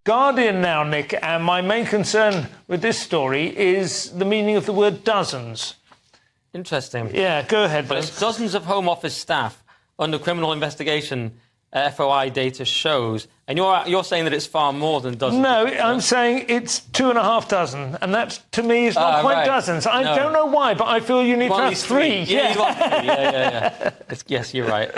Guardian now, Nick, and my main concern with this story is the meaning of the word dozens. Interesting. Yeah, go ahead. But it's dozens of Home Office staff under criminal investigation, FOI data shows. And you're saying that it's far more than dozens? No, I'm saying it's 2.5 and that, to me, is not quite dozens. I don't know why, but I feel you need to have three. Yeah, you want three. Yeah. Yes, you're right.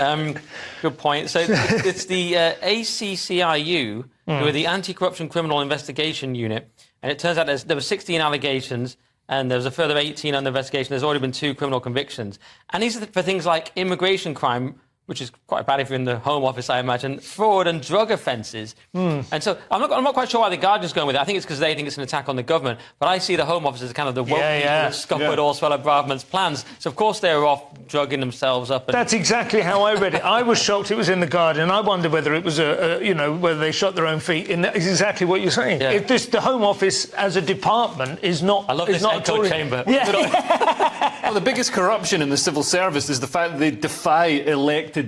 Good point. So it's the ACCIU, who are the Anti-Corruption Criminal Investigation Unit, and it turns out there were 16 allegations, and there was a further 18 under investigation. There's already been 2 criminal convictions. And these are for things like immigration crime, which is quite bad if you're in the Home Office, I imagine, fraud and drug offences. And so I'm not quite sure why the Guardian's going with it. I think it's because they think it's an attack on the government. But I see the Home Office as kind of the woke people that scuppered Ursula Braverman's plans. So, of course, they were off drugging themselves up. That's exactly how I read it. I was shocked it was in the Guardian. I wondered whether it was whether they shot their own feet. And that is exactly what you're saying. Yeah. If the Home Office as a department is not... I love this echo chamber. Yeah. Well, the biggest corruption in the civil service is the fact that they defy elected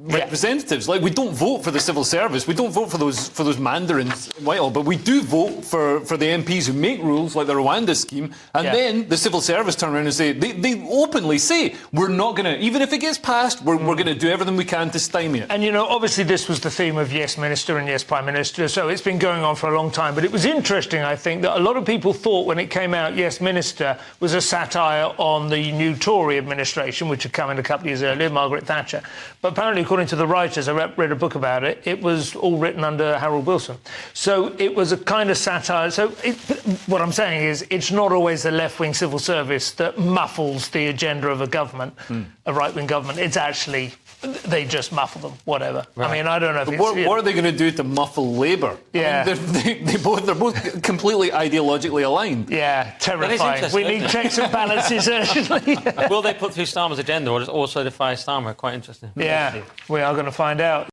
representatives. Like, we don't vote for the civil service, we don't vote for those mandarins in Whitehall, but we do vote for the MPs who make rules, like the Rwanda scheme, and then the civil service turn around and say, they openly say, we're not going to, even if it gets passed, we're going to do everything we can to stymie it. And, obviously this was the theme of Yes Minister and Yes Prime Minister, so it's been going on for a long time. But it was interesting, I think, that a lot of people thought when it came out Yes Minister was a satire on the new Tory administration, which had come in a couple of years earlier, Margaret Thatcher. But apparently, according to the writers, I read a book about it, it was all written under Harold Wilson. So it was a kind of satire. So what I'm saying is it's not always the left-wing civil service that muffles the agenda of a government, a right-wing government. It's actually... they just muffle them, whatever. Right. I mean, I don't know if what are they going to do to muffle Labour? Yeah. I mean, they're both completely ideologically aligned. Yeah, terrifying. We need checks and balances urgently. Will they put through Starmer's agenda or just also defy Starmer? Quite interesting. Yeah, we are going to find out.